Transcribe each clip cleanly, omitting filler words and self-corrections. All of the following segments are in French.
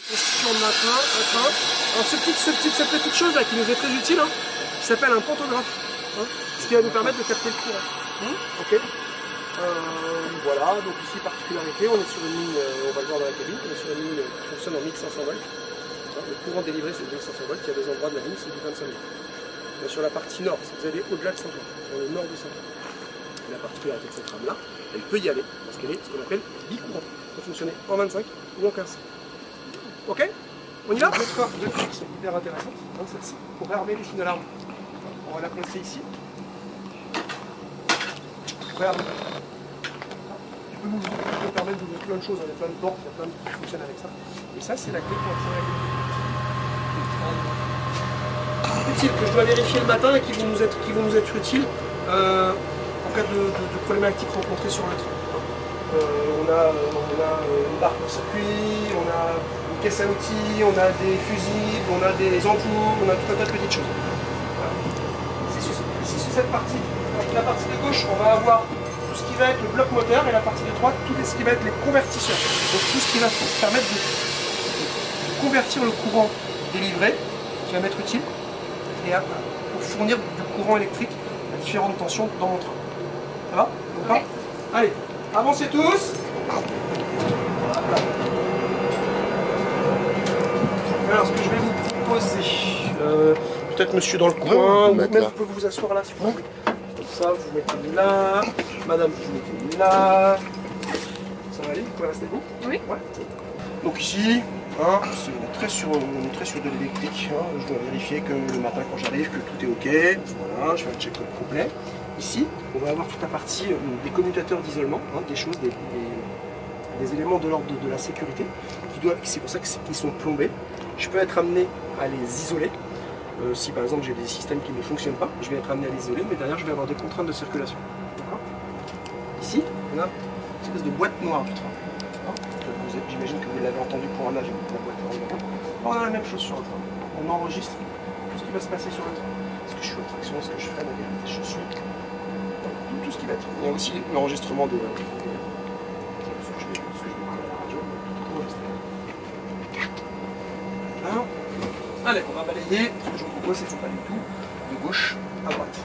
Constitution de matin, un train. Alors cette petite chose là qui nous est très utile, hein, qui s'appelle un pantographe, hein, ce qui va nous permettre de capter le courant. Ok. Voilà, donc ici particularité, on est sur une ligne, on va le voir dans la cabine, on est sur une ligne qui fonctionne en 1500 volts. Le courant délivré c'est 1500 volts, il y a des endroits de la ligne c'est du 25 volts. On est sur la partie nord, si vous allez au-delà de Saint-Ouen, dans le nord de Saint-Ouen. La particularité de cette rame là, elle peut y aller, parce qu'elle est ce qu'on appelle bicourant. Elle peut fonctionner en 25 ou en 15. Ok? On y va? Deux trucs qui sont hyper intéressants, hein, celle-ci, pour réarmer les fines d'alarme. On va la placer ici. Réarmer. Tu peux permettre d'ouvrir plein de choses, il y a plein de portes, il y a plein de trucs qui fonctionnent avec ça. Et ça, c'est la clé pour accéder à la clé. Utile que je dois vérifier le matin et qui vont nous être utiles en cas de problématiques rencontrées sur le train. On a une barre pour circuit, on a une caisse à outils, on a des fusibles, on a des ampoules, on a tout un tas de petites choses. Voilà. Ici sur cette partie, la partie de gauche, on va avoir tout ce qui va être le bloc moteur et la partie de droite, tout ce qui va être les convertisseurs. Donc tout ce qui va permettre de convertir le courant délivré, qui va m'être utile, et pour fournir du courant électrique à différentes tensions dans mon train. Ça va? Okay. Allez, avancez tous. Alors, ce que je vais vous proposer, peut-être monsieur dans le coin, ou même vous pouvez vous asseoir là si vous voulez. Comme ça, vous mettez là, madame, vous mettez là. Ça va aller, vous pouvez rester debout? Oui. Ouais. Donc ici, hein, on est très sur de l'électrique. Hein. Je dois vérifier que le matin quand j'arrive, que tout est ok. Voilà, je fais un check-up complet. Ici, on va avoir toute la partie des commutateurs d'isolement, hein, des choses, des éléments de l'ordre de la sécurité. C'est pour ça qu'ils sont plombés. Je peux être amené à les isoler. Si par exemple j'ai des systèmes qui ne fonctionnent pas, je vais être amené à les isoler, mais derrière je vais avoir des contraintes de circulation. Ici, on a une espèce de boîte noire du train. J'imagine que vous l'avez entendu pour un avion, la boîte noire. On a la même chose sur le train. On enregistre tout ce qui va se passer sur le train. Est-ce que je suis en traction, est-ce que je freine, je suis. Tout ce qui va être. Il y a aussi l'enregistrement de. Allez, on va balayer. Ce que je vous propose, c'est pas du tout de gauche à droite.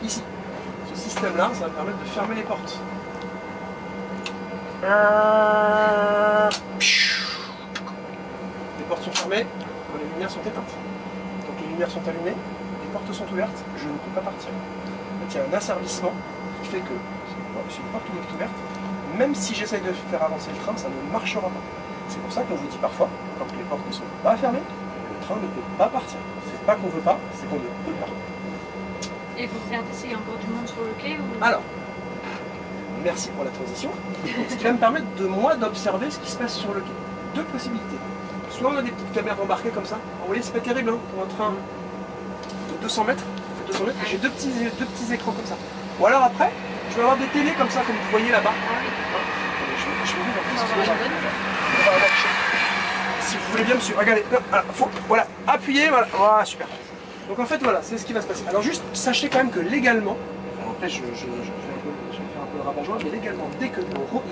Ici, ce système-là, ça va permettre de fermer les portes. Les portes sont fermées, les lumières sont éteintes. Donc les lumières sont allumées, les portes sont ouvertes, je ne peux pas partir. En fait, il y a un asservissement qui fait que si une porte est ouverte, même si j'essaye de faire avancer le train, ça ne marchera pas. C'est pour ça qu'on vous dit parfois, quand les portes ne sont pas fermées, le train ne peut pas partir. C'est pas qu'on veut pas, c'est qu'on ne peut pas. Et vous regardez s'il y a encore du monde sur le quai ou... Alors, merci pour la transition. Ce qui va me permettre de moi d'observer ce qui se passe sur le quai. Deux possibilités. Soit on a des petites caméras embarquées comme ça. Vous voyez, c'est pas terrible hein, pour un train de 200 mètres. J'ai deux petits écrans comme ça. Ou alors après, je vais avoir des télés comme ça, comme vous voyez là-bas. Je vais vous si vous voulez bien, monsieur, regardez, voilà, appuyez, voilà, super. Donc en fait, voilà, c'est ce qui va se passer. Alors juste, sachez quand même que légalement, après je vais faire un peu le rabat-joie, mais légalement, dès que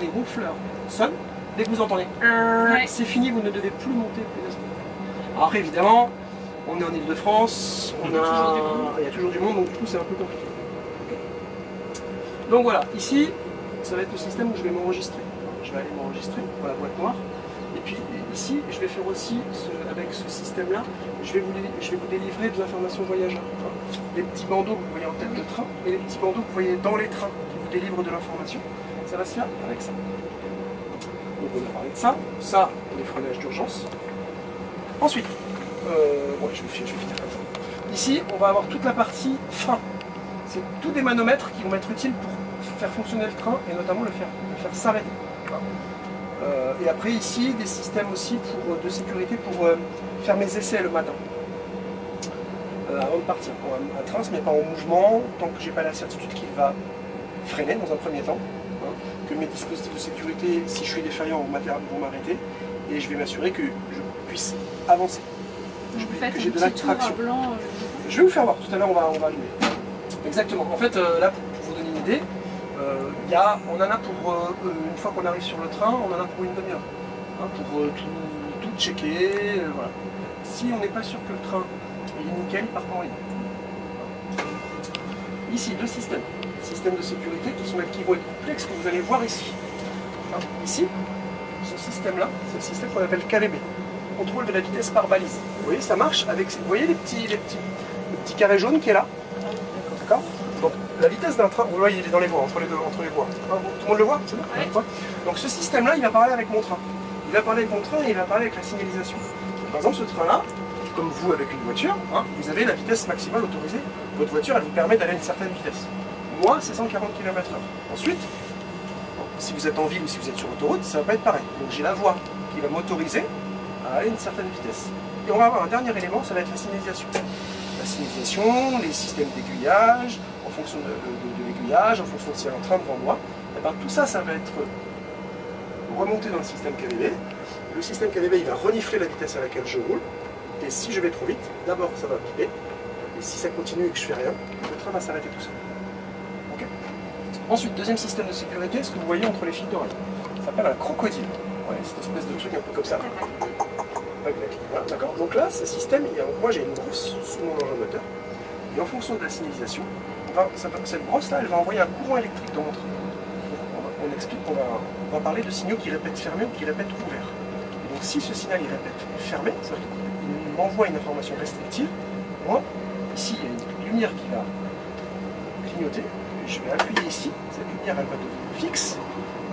les ronfleurs sonnent, dès que vous entendez, c'est fini, vous ne devez plus monter. Alors après, évidemment, on est en Ile-de-France, il y a toujours du monde, donc du coup c'est un peu compliqué. Donc voilà, ici, ça va être le système où je vais m'enregistrer. Je vais aller m'enregistrer pour la boîte noire. Et puis ici, je vais faire aussi, avec ce système-là, je vais vous délivrer de l'information voyageur. Les petits bandeaux que vous voyez en tête de train et les petits bandeaux que vous voyez dans les trains qui vous délivrent de l'information, ça va se faire avec ça. Donc on a parlé de ça, ça, les freinages d'urgence. Ensuite, je vais finir comme ça. Ici, on va avoir toute la partie frein. C'est tous des manomètres qui vont être utiles pour faire fonctionner le train et notamment le faire s'arrêter. Et après ici, des systèmes aussi de sécurité pour faire mes essais le matin. Avant de partir. Un train ne se met pas en mouvement tant que j'ai pas la certitude qu'il va freiner dans un premier temps. Que mes dispositifs de sécurité, si je suis défaillant, vont m'arrêter. Et je vais m'assurer que je puisse avancer. Que j'ai de la traction. Je vais vous faire voir, tout à l'heure on va allumer. Exactement. En fait, là, pour vous donner une idée, on en a pour, une fois qu'on arrive sur le train, on en a pour une demi-heure. Hein, pour checker, voilà. Si on n'est pas sûr que le train il est nickel, il part pas en ligne. Ici, deux systèmes. Systèmes de sécurité qui vont être complexes, que vous allez voir ici. Hein, ici, ce système-là, c'est le système qu'on appelle KVB. Contrôle de la vitesse par balise. Vous voyez, ça marche avec, vous voyez le petit carré jaune qui est là. D'accord. Donc la vitesse d'un train, vous voyez, il est dans les voies, entre les voies. Tout le monde le voit, c'est bon. Ouais. Donc ce système-là, il va parler avec mon train. Il va parler avec mon train et il va parler avec la signalisation. Par exemple, ce train-là, comme vous avec une voiture, hein, vous avez la vitesse maximale autorisée. Votre voiture, elle vous permet d'aller à une certaine vitesse. Moi, c'est 140 km/h. Ensuite, si vous êtes en ville ou si vous êtes sur autoroute, ça ne va pas être pareil. Donc j'ai la voie qui va m'autoriser à aller à une certaine vitesse. Et on va avoir un dernier élément, ça va être la signalisation. La signalisation, les systèmes d'aiguillage, en fonction de l'aiguillage, en fonction de s'il y a un train devant moi, et bien, tout ça, ça va être remonté dans le système KVB. Le système KVB, il va renifler la vitesse à laquelle je roule. Et si je vais trop vite, d'abord ça va piper. Et si ça continue et que je fais rien, le train va s'arrêter tout seul. Okay. Ensuite, deuxième système de sécurité, ce que vous voyez entre les fils d'oreille. Ça s'appelle un crocodile. Ouais, cette espèce de truc un peu comme ça. Voilà, d'accord. Donc là, ce système, moi j'ai une brosse sous mon engin moteur. Et en fonction de la signalisation, cette brosse-là, elle va envoyer un courant électrique dans mon train. On explique qu'on va parler de signaux qui répètent fermé ou qui répètent ouvert. Et donc si ce signal il répète fermé, ça veut dire qu'il m'envoie une information restrictive. Moi, ici, il y a une lumière qui va clignoter. Je vais appuyer ici, cette lumière elle va devenir fixe.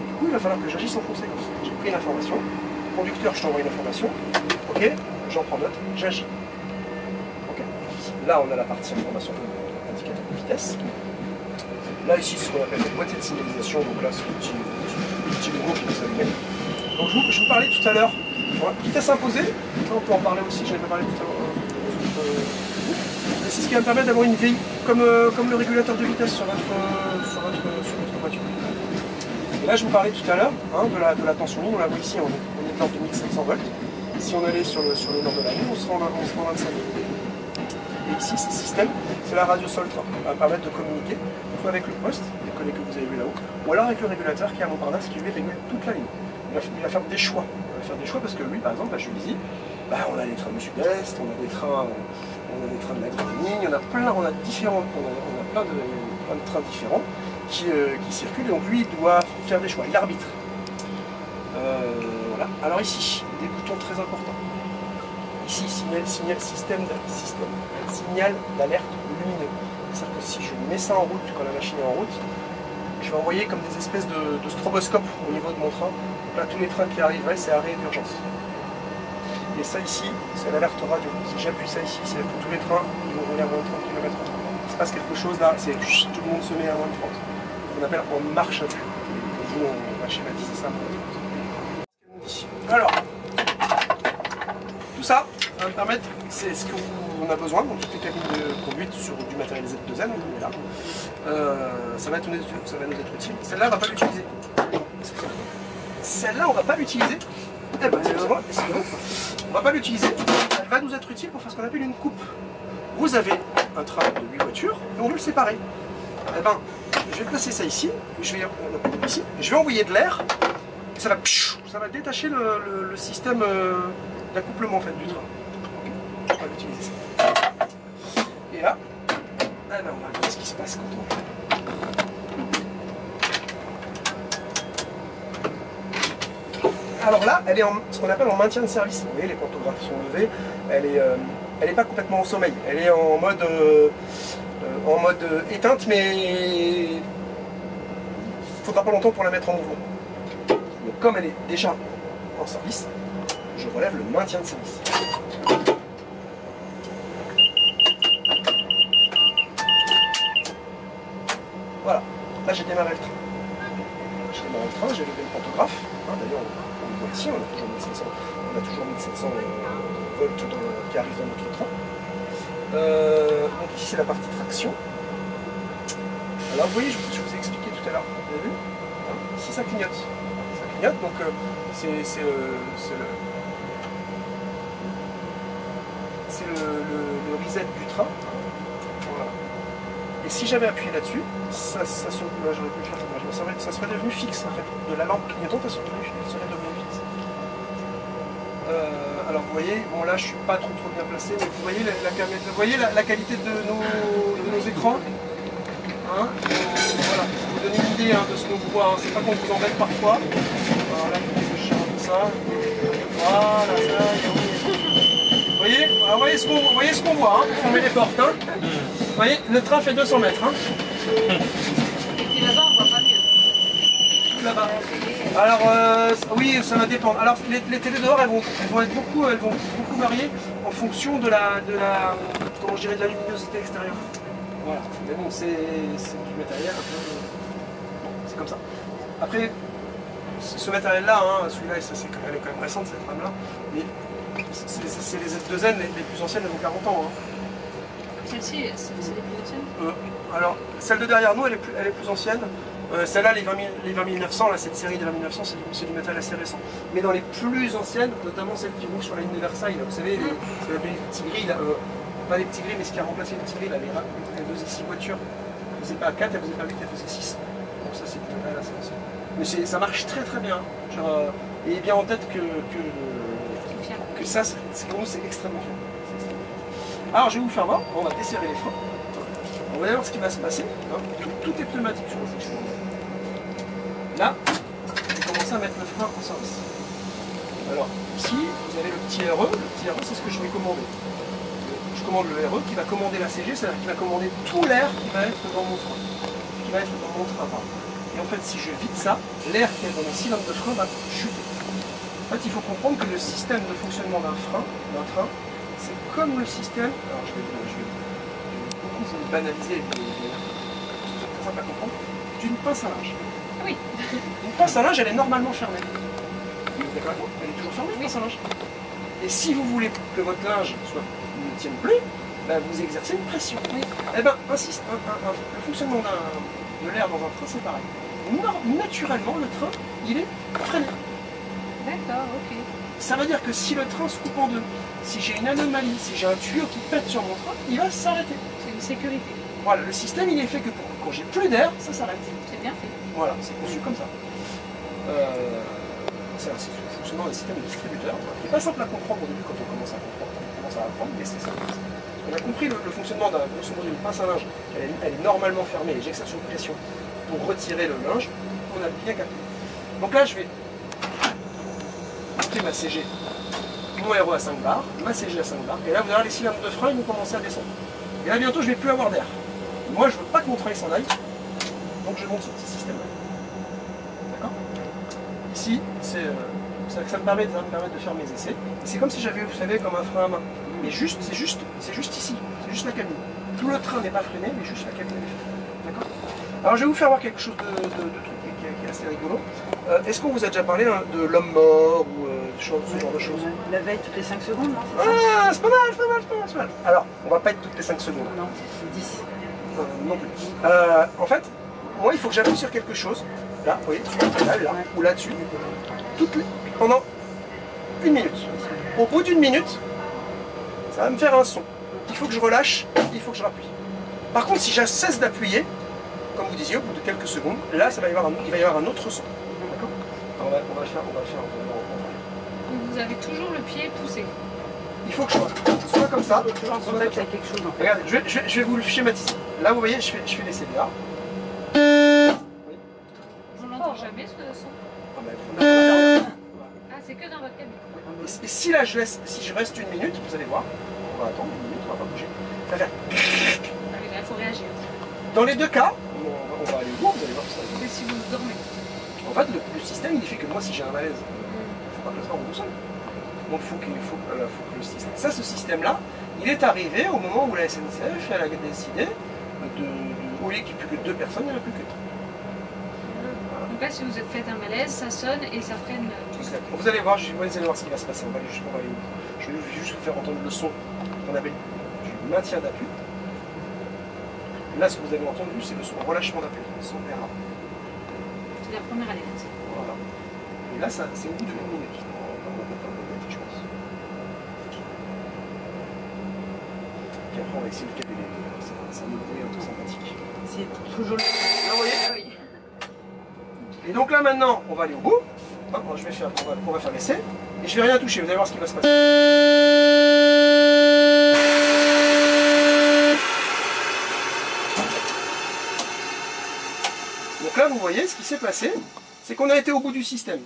Et du coup, il va falloir que j'agisse en conséquence. J'ai pris une information. Conducteur, je t'envoie une information. Ok, j'en prends note, j'agis. Ok. Là, on a la partie information indicateur de vitesse. Là, ici, c'est ce qu'on appelle la boîtier de signalisation. Donc là, c'est le petit logo qui nous allume. Donc, je vous parlais tout à l'heure. Vitesse imposée. Ça, on peut en parler aussi. J'en avais parlé tout à l'heure. C'est ce qui va me permettre d'avoir une VI, comme le régulateur de vitesse sur votre voiture. Et là, je vous parlais tout à l'heure hein, de la tension ligne. On la voit ici, on est dans de 1700 volts. Si on allait sur le nord de la ligne, on sera en 25 000. Et ici, ce système, c'est la radio Soltra. Ça va permettre de communiquer soit avec le poste, les collègues que vous avez vu là-haut, ou alors avec le régulateur qui est à Montparnasse qui lui régule toute la ligne. Il va faire des choix. Il va faire des choix parce que lui, par exemple, à Juvisy, on a des trains du sud-est, on a des trains de la grande ligne, on a plein de trains différents qui circulent, et donc lui il doit faire des choix, il arbitre. Voilà. Alors ici, des boutons très importants. Ici, signal d'alerte lumineux. C'est-à-dire que si je mets ça en route, quand la machine est en route, je vais envoyer comme des espèces de stroboscopes au niveau de mon train. Là, tous les trains qui arriveraient, c'est arrêt d'urgence. Et ça ici, c'est l'alerte radio. Si j'appuie ça ici, c'est pour tous les trains, ils vont rouler à moins de 30 km/h. Il se passe quelque chose là, c'est tout le monde se met à moins de 30. On appelle en marche à vue. Et nous, on va schématiser ça. Alors, tout ça va me permettre, c'est ce qu'on a besoin, donc toutes les cabines de conduite sur du matériel Z2N, on est là. Ça va nous être utile. Celle-là, on ne va pas l'utiliser. Celle-là, on ne va pas l'utiliser. Eh ben, on va pas l'utiliser. Elle va nous être utile pour faire ce qu'on appelle une coupe. Vous avez un train de 8 voitures et on veut le séparer. Eh ben, je vais placer ça ici. Je vais envoyer de l'air. Et ça va détacher le système d'accouplement en fait, du train. Je vais pas l'utiliser ça. Et là, on va voir ce qui se passe quand on... Alors là, elle est en ce qu'on appelle en maintien de service. Vous voyez, les pantographes sont levés. Elle est pas complètement au sommeil. Elle est en mode éteinte, mais il faudra pas longtemps pour la mettre en mouvement. Donc comme elle est déjà en service, je relève le maintien de service. Voilà. Là, j'ai démarré le train. J'ai levé le pantographe. D'ailleurs, on voit ici, on a toujours 1700 volts qui arrivent dans notre train. Donc ici c'est la partie traction. Alors vous voyez, je vous ai expliqué tout à l'heure, vous avez vu ici ça clignote. Ça clignote, donc c'est le reset du train. Voilà. Et si j'avais appuyé là-dessus, ça serait devenu fixe en fait. De la lampe clignotante, ça serait devenu fixe. Alors vous voyez, bon là je suis pas trop bien placé, mais vous voyez vous voyez la qualité de nos écrans, hein, voilà, pour vous donner une idée hein, de ce qu'on voit, hein. C'est pas qu'on vous embête parfois. Alors là, il faut que je cherche un peu ça. Voilà, ça, vous voyez, alors, vous voyez ce qu'on voit, hein, pour fermer les portes. Hein. Vous voyez, le train fait 200 mètres. Hein. Et puis là-bas, on voit pas mieux. Là-bas. Alors oui, ça va dépendre. Alors les télés dehors, elles vont beaucoup varier en fonction de la comment je dirais, de la luminosité extérieure. Voilà. Mais bon, c'est du matériel un peu. C'est comme ça. Après, ce matériel-là, hein, celui-là, elle est quand même récente cette rame-là, mais c'est les Z2N les plus anciennes, elles ont 40 ans. Hein. Celle-ci, c'est les plus anciennes. Alors, celle de derrière nous, elle est plus ancienne. Celle-là, les 20900, là, cette série des 20900, c'est du métal assez récent. Mais dans les plus anciennes, notamment celle qui roule sur la ligne de Versailles, là, vous savez, les petits grilles, là, pas les petits grilles, mais ce qui a remplacé les petits grilles, là, elles faisaient 6 voitures. Elles faisaient pas 4, elles faisaient pas 8, elles faisaient 6. Donc ça, c'est du métal assez ancien. Mais ça marche très très bien. Genre, ayez bien en tête que ça, pour nous, c'est extrêmement fiable. Alors, je vais vous faire voir, on va desserrer les freins. On va voir ce qui va se passer. Hein. Tout est pneumatique sur le section. Là, je vais commencer à mettre le frein en service. Alors, ici, vous avez le petit RE. Le petit RE, c'est ce que je vais commander. Je commande le RE qui va commander la CG, c'est-à-dire qu'il va commander tout l'air qui va être dans mon frein, qui va être dans mon train. Et en fait, si je vide ça, l'air qui est dans mes cylindres de frein va chuter. En fait, il faut comprendre que le système de fonctionnement d'un frein, d'un train, c'est comme le système. Alors, je vais beaucoup vous banaliser, c'est très simple à comprendre. D'une pince à linge. Oui. Une pince à linge, elle est normalement fermée. D'accord? Elle est toujours fermée, une pince à linge. Et si vous voulez que votre linge ne tienne plus, ben vous exercez une pression. Oui. Eh ben, le fonctionnement de l'air dans un train, c'est pareil. Naturellement, le train, il est freiné. D'accord, ok. Ça veut dire que si le train se coupe en deux, si j'ai une anomalie, si j'ai un tuyau qui pète sur mon train, il va s'arrêter. C'est une sécurité. Voilà, le système il est fait que quand j'ai plus d'air, ça s'arrête. C'est bien fait. Voilà, c'est conçu comme ça. C'est un fonctionnement des systèmes de distributeurs qui n'est pas simple à comprendre au début quand on commence à comprendre, on commence à apprendre, mais c'est ça. On a compris le fonctionnement d'une pince à linge. Elle est normalement fermée et j'exerce une pression pour retirer le linge. On a bien capté. Donc là, je vais monter ma CG, mon RE à 5 bars, ma CG à 5 bars, et là vous verrez les cylindres de frein ils vont commencer à descendre. Et là bientôt je ne vais plus avoir d'air. Moi je ne veux pas que mon train s'en aille, donc je monte ce petit système là. D'accord? Ici, ça me permet de faire mes essais. Et c'est comme si j'avais, vous savez, comme un frein à main. Mais c'est juste ici, c'est juste la cabine. Tout le train n'est pas freiné, mais juste la cabine est faite. D'accord? Alors je vais vous faire voir quelque chose de truc qui est assez rigolo. Est-ce qu'on vous a déjà parlé hein, de l'homme mort ou ce genre de choses? La veille toutes les 5 secondes, non? Ah, c'est pas mal. Alors, on va pas être toutes les 5 secondes. Non, c'est 10. Non plus. En fait, moi il faut que j'appuie sur quelque chose. Là, vous voyez, là, ou là-dessus. Pendant 1 minute. Au bout d'1 minute, ça va me faire un son. Il faut que je relâche, il faut que je rappuie. Par contre, si je cesse d'appuyer, comme vous disiez, au bout de quelques secondes, là, il va y avoir un autre son. D'accord? On va le faire. Donc vous avez toujours le pied poussé. Il faut que je sois comme ça. Toujours en contact avec quelque chose. En fait. Regardez, je vais vous le schématiser. Là, vous voyez, je fais les CBA. On n'entend jamais ce son. Ah, c'est que dans votre cabine. Et si là, si je reste 1 minute, vous allez voir, on va attendre 1 minute, on va pas bouger. Ça va faire... Ah oui, là, il faut réagir. Dans les deux cas, on va aller au bout, vous allez voir ça. Et si vous dormez. En fait, le système, il fait que moi, si j'ai un malaise, il ne faut pas que le train roule tout seul. Donc, il faut que le système... Ça, ce système-là, il est arrivé au moment où la SNCF, elle a décidé au lieu qu'il n'y ait plus que 2 personnes, il n'y en a plus que 3. Donc là, si vous faites un malaise, ça sonne et ça freine tout ça. Vous allez voir, vous allez voir ce qui va se passer. Je vais juste vous faire entendre le son qu'on appelle du maintien d'appui. Là, ce que vous avez entendu, c'est le son relâchement d'appui, le son RA. C'est la première alerte. Voilà. Et là, c'est au bout de 1 minute. Je pense. Puis après, on va essayer de caler c'est un autre bruit un peu sympathique. C'est toujours le... Là, vous voyez? Ah oui. Et donc là maintenant, on va aller au bout. On va faire l'essai. Et je vais rien toucher, vous allez voir ce qui va se passer. Donc là, vous voyez, ce qui s'est passé, c'est qu'on a été au bout du système.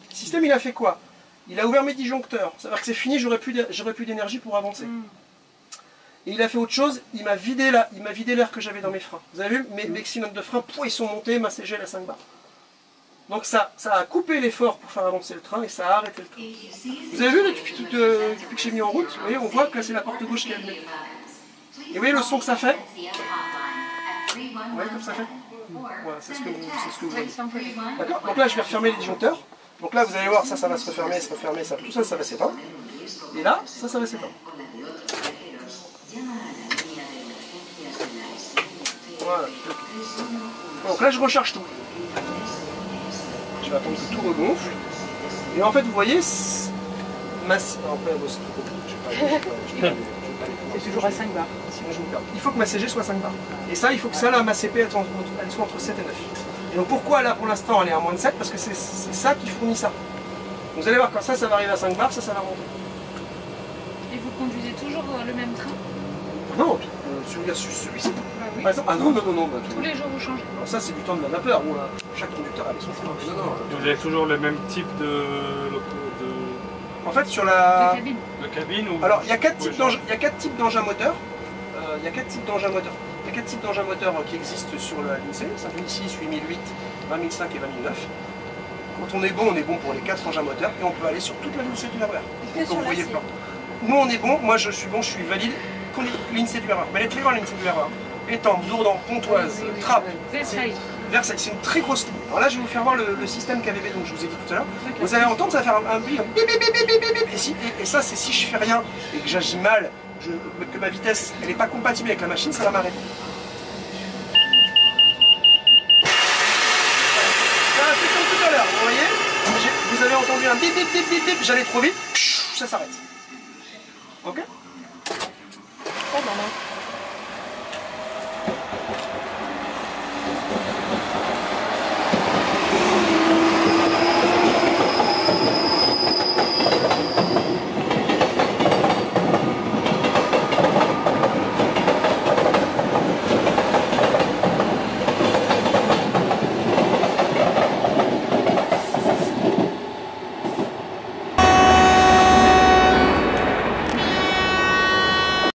Le système, il a fait quoi? Il a ouvert mes disjoncteurs. Ça veut dire que c'est fini, j'aurai plus d'énergie pour avancer. Et il a fait autre chose, il m'a vidé l'air que j'avais dans mes freins. vous avez vu, mes cylindres de frein, ils sont montés, ma CGL à 5 bars. Donc ça a coupé l'effort pour faire avancer le train et ça a arrêté le train. Vous avez vu, là, depuis que j'ai mis en route, vous voyez, on voit que c'est la porte gauche qui est allumée. Et vous voyez le son que ça fait? Vous voyez comme ça fait? Voilà, c'est ce que vous voyez. D'accord. Donc là, je vais refermer les disjoncteurs. Donc là, vous allez voir, ça va se refermer, ça, tout ça, ça va s'éteindre. Et là, ça va s'éteindre. Voilà. Donc là, je recharge tout. Je vais attendre que tout regonfle. Et en fait, vous voyez, c'est toujours à 5 bars. Il faut que ma CG soit 5 bars. Et ça, il faut que ça, là, ma CP, elle soit entre 7 et 9. Et donc pourquoi là, pour l'instant, elle est à moins de 7? Parce que c'est ça qui fournit ça. Vous allez voir, quand ça va arriver à 5 bars, ça va remonter. Et vous conduisez toujours le même train? Non, celui-ci. Oui. Par exemple, ah non. Tous les jours vous changez? Alors ça, c'est du temps de la vapeur, où chaque conducteur a son train. Non. Vous avez toujours le même type de En fait, sur la cabine ou... Alors, il y a 4 types d'engins moteurs. Il y a 4 types d'engins moteurs. Il y a 4 types d'engins moteurs qui existent sur l'INSEE, 5006, 8008, 20005 et 20009. Quand on est bon pour les 4 engins moteurs et on peut aller sur toute la l'INSEE du RER. Donc, comme vous voyez le plan. Nous, on est bon, moi je suis bon, je suis valide pour l'INSEE du RER. Mais elle est très grande l'INSEE du RER. Étampes, Dourdan, Pontoise, Trappes. Versailles. Versailles, c'est une très grosse ligne. Alors là, je vais vous faire voir le système KVB dont je vous ai dit tout à l'heure. Vous allez entendre, ça va faire un bruit, un bip, bip, bip, bip, bip, bip. Et ça, c'est si je fais rien et que j'agis mal, que ma vitesse elle n'est pas compatible avec la machine, ça va m'arrêter. Ça va faire comme tout à l'heure, vous voyez? Vous avez entendu un bip, bip, bip, bip, bip, j'allais trop vite, ça s'arrête. Ok? Oh, maman.